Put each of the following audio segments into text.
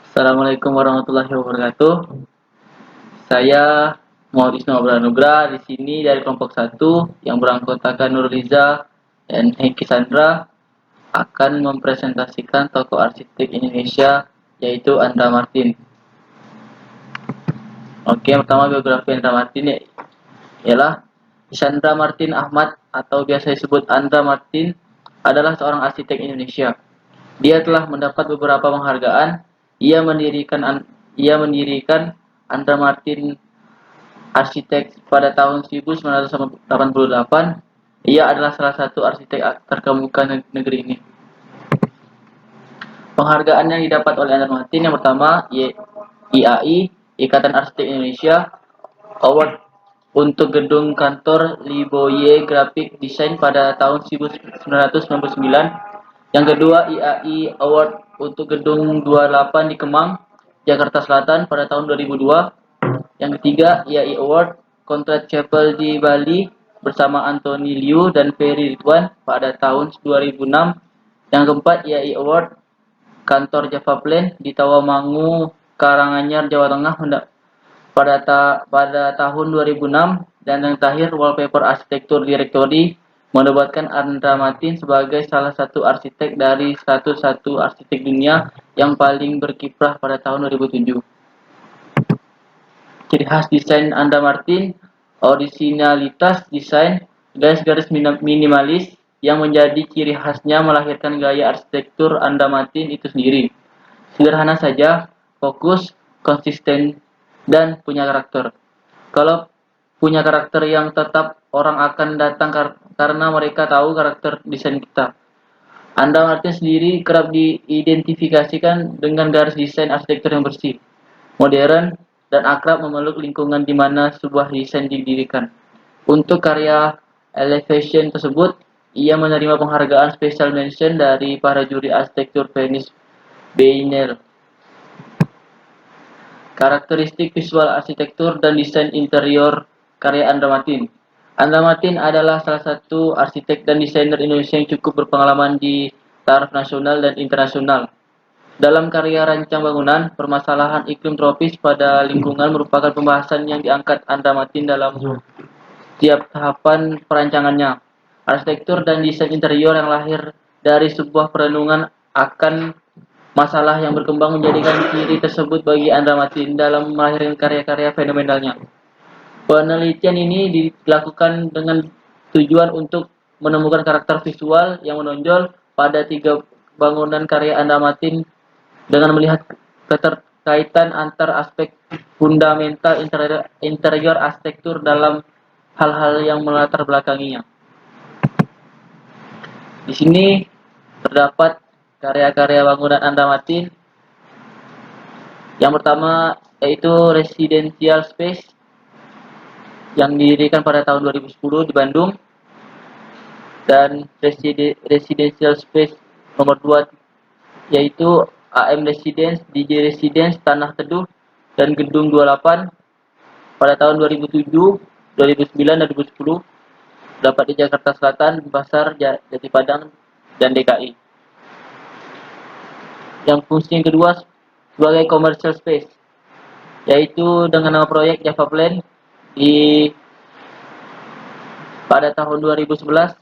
Assalamualaikum warahmatullahi wabarakatuh. Saya Muhammad Ismail Pranugrah di sini dari kelompok 1 yang beranggotakan Nurliza dan Hengki Sandra akan mempresentasikan tokoh arsitek Indonesia yaitu Andra Martin. Oke, pertama biografi Andra Martin ialah Chandra Martin Ahmad atau biasa disebut Andra Martin adalah seorang arsitek Indonesia. Dia telah mendapat beberapa penghargaan. Ia mendirikan Andra Martin Arsitek pada tahun 1988. Ia adalah salah satu arsitek terkemuka negeri ini. Penghargaan yang didapat oleh Andra Martin yang pertama IAI, Ikatan Arsitek Indonesia Award untuk gedung kantor Liboye Graphic Design pada tahun 1999. Yang kedua IAI Award untuk gedung 28 di Kemang, Jakarta Selatan pada tahun 2002. Yang ketiga IAI Award Contract Chapel di Bali bersama Anthony Liu dan Ferry Ridwan pada tahun 2006. Yang keempat IAI Award Kantor Java Plan di Tawamangu, Karanganyar, Jawa Tengah pada tahun 2006. Dan yang terakhir Wallpaper Arsitektur Directory menobatkan Andra Martin sebagai salah satu arsitek dari 101 arsitek dunia yang paling berkiprah pada tahun 2007. Ciri khas desain Andra Martin, orisinalitas desain, garis-garis minimalis yang menjadi ciri khasnya melahirkan gaya arsitektur Andra Martin itu sendiri. Sederhana saja, fokus, konsisten, dan punya karakter. Kalau punya karakter yang tetap, orang akan datang karena mereka tahu karakter desain kita. Andra Martin sendiri kerap diidentifikasikan dengan garis desain arsitektur yang bersih, modern, dan akrab memeluk lingkungan di mana sebuah desain didirikan. Untuk karya Elevation tersebut, ia menerima penghargaan Special Mention dari para juri arsitektur Venice Biennale. Karakteristik visual arsitektur dan desain interior karya Andra Martin. Andra Martin adalah salah satu arsitek dan desainer Indonesia yang cukup berpengalaman di taraf nasional dan internasional. Dalam karya rancang bangunan, permasalahan iklim tropis pada lingkungan merupakan pembahasan yang diangkat Andra Martin dalam setiap tahapan perancangannya. Arsitektur dan desain interior yang lahir dari sebuah perenungan akan masalah yang berkembang menjadikan ciri tersebut bagi Andra Martin dalam melahirkan karya-karya fenomenalnya. Penelitian ini dilakukan dengan tujuan untuk menemukan karakter visual yang menonjol pada 3 bangunan karya Andra Martin dengan melihat keterkaitan antar aspek fundamental interior arsitektur dalam hal-hal yang melatar belakanginya. Di sini terdapat karya-karya bangunan Andra Martin. Yang pertama yaitu Residential Space yang didirikan pada tahun 2010 di Bandung, dan Residential Space nomor 2 yaitu AM Residence, DJ Residence, Tanah Teduh, dan Gedung 28 pada tahun 2007, 2009, dan 2010 dapat di Jakarta Selatan, Pasar, Jatipadang, dan DKI. Yang fungsi yang kedua sebagai commercial space, yaitu dengan nama proyek Java Plan pada tahun 2011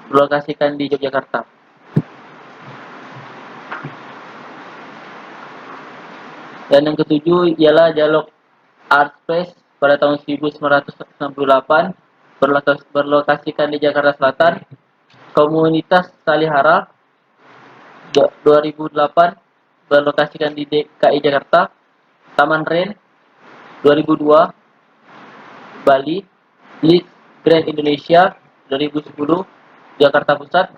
berlokasikan di Yogyakarta. Dan yang ketujuh ialah Dialog Art Space pada tahun 1968 berlokasikan di Jakarta Selatan. Komunitas Salihara 2008 berlokasikan di DKI Jakarta. Taman Ren 2002 Bali. Leeds Grand Indonesia 2010 Jakarta Pusat.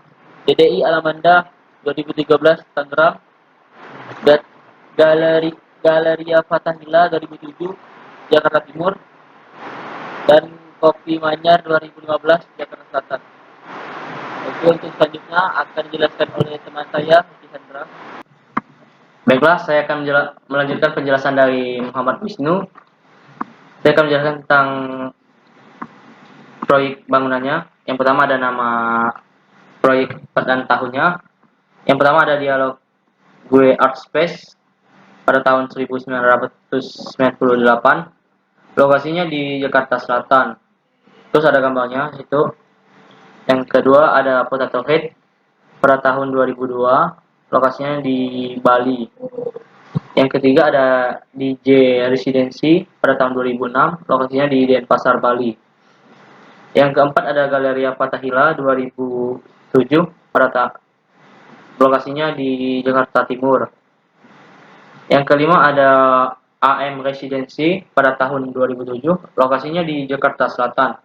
DDI Alamanda 2013 Tangerang. Galeria Fathahillah 2007 Jakarta Timur, dan Kopi Manyar 2015 Jakarta Selatan. Oke, untuk selanjutnya akan dijelaskan oleh teman saya, Hengki Sandra. Baiklah, saya akan melanjutkan penjelasan dari Muhammad Wisnu. Saya akan menjelaskan tentang proyek bangunannya. Yang pertama ada nama proyek dan tahunnya. Yang pertama ada Dialog Gue Art Space pada tahun 1998. Lokasinya di Jakarta Selatan. Terus ada gambarnya itu. Yang kedua ada Potato Head pada tahun 2002. Lokasinya di Bali. Yang ketiga ada DJ Residency pada tahun 2006. Lokasinya di Denpasar, Bali. Yang keempat ada Galeria Fathahillah 2007 pada lokasinya di Jakarta Timur. Yang kelima ada AM Residency pada tahun 2007, lokasinya di Jakarta Selatan.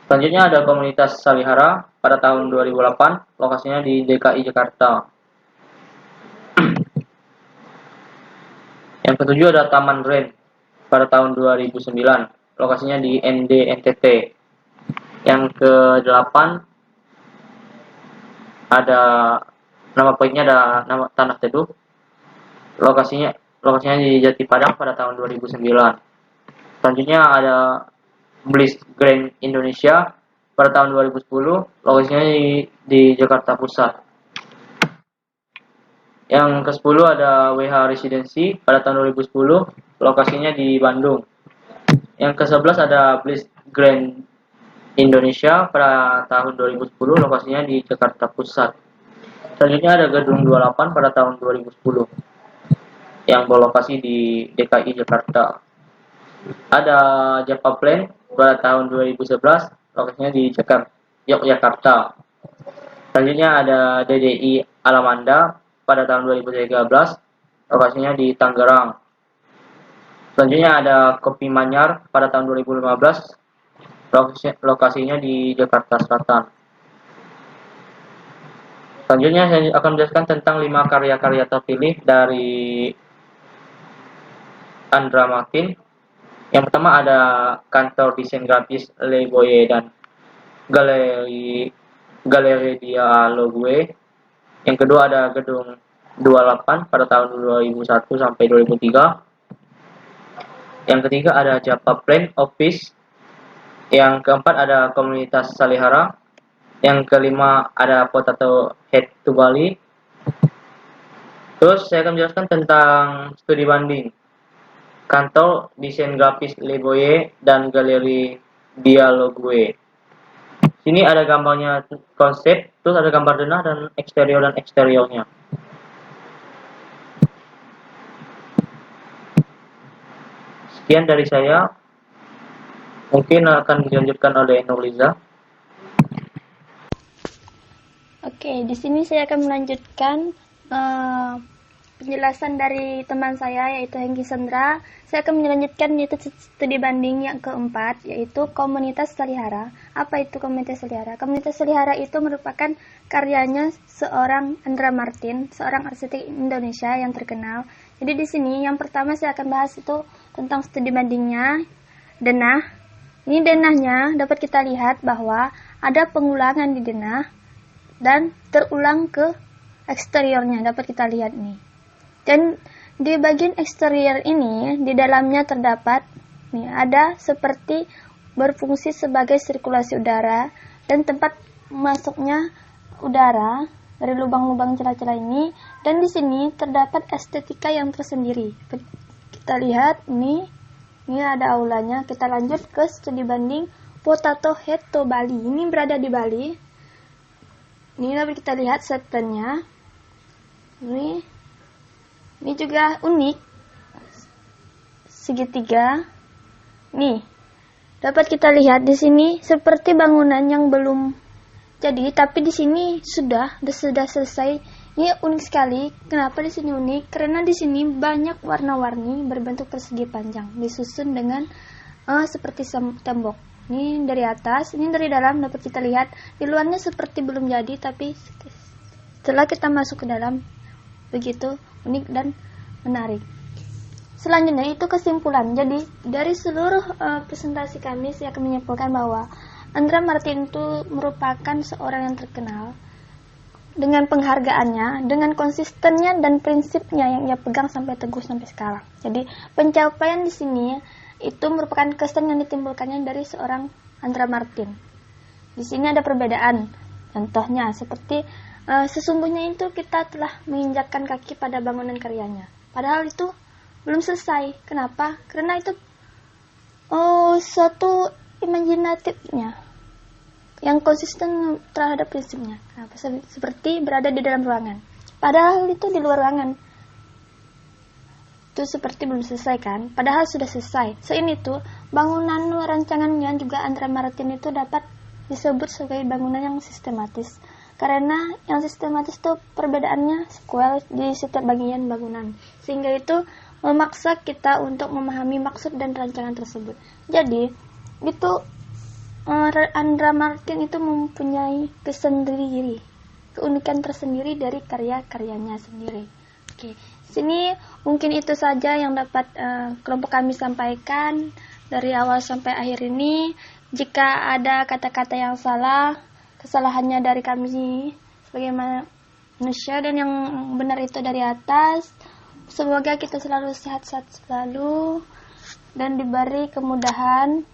Selanjutnya ada Komunitas Salihara pada tahun 2008, lokasinya di DKI Jakarta. Yang ketujuh ada Taman Ren pada tahun 2009, lokasinya di ND NTT. Yang kedelapan ada nama proyeknya ada nama Tanah Teduh, lokasinya di Jati Padang pada tahun 2009. Selanjutnya ada Bliss Grand Indonesia pada tahun 2010, lokasinya di Jakarta Pusat. Yang ke-10 ada WH Residency pada tahun 2010, lokasinya di Bandung. Yang ke-11 ada Bliss Grand Indonesia pada tahun 2010, lokasinya di Jakarta Pusat. Selanjutnya ada Gedung 28 pada tahun 2010 yang berlokasi di DKI Jakarta. Ada Java Plan pada tahun 2011, lokasinya di Yogyakarta. Selanjutnya ada DDI Alamanda pada tahun 2013, lokasinya di Tangerang. Selanjutnya ada Kopi Manyar pada tahun 2015, lokasinya di Jakarta Selatan. Selanjutnya saya akan menjelaskan tentang 5 karya-karya terpilih dari Andra Martin. Yang pertama ada kantor desain grafis Le Boyer dan Galeri Dialogue. Yang kedua ada gedung 28 pada tahun 2001 sampai 2003. Yang ketiga ada Java Plan Office. Yang keempat ada Komunitas Salihara. Yang kelima ada Potato Head to Bali. Terus saya akan menjelaskan tentang studi banding kantor desain grafis Le Boyer dan Galeri Dialogue. Sini ada gambarnya konsep, terus ada gambar denah dan eksteriornya. Sekian dari saya. Mungkin akan dilanjutkan oleh Nurliza. Oke, di sini saya akan melanjutkan penjelasan dari teman saya yaitu Hengki Sendra. Saya akan melanjutkan yaitu studi banding yang keempat yaitu Komunitas Salihara. Apa itu Komunitas Salihara? Komunitas Salihara itu merupakan karyanya seorang Andra Martin, seorang arsitek Indonesia yang terkenal. Jadi di sini yang pertama saya akan bahas itu tentang studi bandingnya denah. Ini denahnya dapat kita lihat bahwa ada pengulangan di denah dan terulang ke eksteriornya, dapat kita lihat nih. Dan di bagian eksterior ini di dalamnya terdapat nih ada seperti berfungsi sebagai sirkulasi udara dan tempat masuknya udara dari lubang-lubang celah-celah ini, dan di sini terdapat estetika yang tersendiri. Kita lihat ini ada aulanya. Kita lanjut ke studi banding Potato Head to Bali. Ini berada di Bali. Ini dapat kita lihat setnya. Ini juga unik. Segitiga. Nih, dapat kita lihat di sini seperti bangunan yang belum jadi, tapi di sini sudah selesai. Ini unik sekali. Kenapa di sini unik? Karena di sini banyak warna-warni berbentuk persegi panjang, disusun dengan seperti tembok. Ini dari atas, ini dari dalam dapat kita lihat. Di luarnya seperti belum jadi, tapi setelah kita masuk ke dalam begitu unik dan menarik. Selanjutnya itu kesimpulan. Jadi dari seluruh presentasi kami, saya akan menyimpulkan bahwa Andra Martin itu merupakan seorang yang terkenal dengan penghargaannya, dengan konsistennya dan prinsipnya yang ia pegang sampai teguh sampai sekarang. Jadi pencapaian di sini itu merupakan kesan yang ditimbulkannya dari seorang Andra Martin. Di sini ada perbedaan. Contohnya seperti sesungguhnya itu kita telah menginjakkan kaki pada bangunan karyanya. Padahal itu belum selesai. Kenapa? Karena itu suatu imajinatifnya yang konsisten terhadap prinsipnya. Kenapa? Seperti berada di dalam ruangan. Padahal itu di luar ruangan. Itu seperti belum selesai kan? Padahal sudah selesai. Selain itu, bangunan rancangannya juga Andra Martin itu dapat disebut sebagai bangunan yang sistematis. Karena yang sistematis itu perbedaannya sequel di setiap bagian bangunan. Sehingga itu memaksa kita untuk memahami maksud dan rancangan tersebut. Jadi, itu Andra Martin itu mempunyai keunikan tersendiri dari karya-karyanya sendiri. Oke, sini mungkin itu saja yang dapat kelompok kami sampaikan dari awal sampai akhir ini. Jika ada kata-kata yang salah, kesalahannya dari kami sebagai manusia, dan yang benar itu dari atas. Semoga kita selalu sehat-sehat selalu dan diberi kemudahan.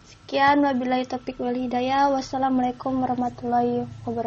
Sekian, wabillahi taufiq wal hidayah. Wassalamualaikum warahmatullahi wabarakatuh.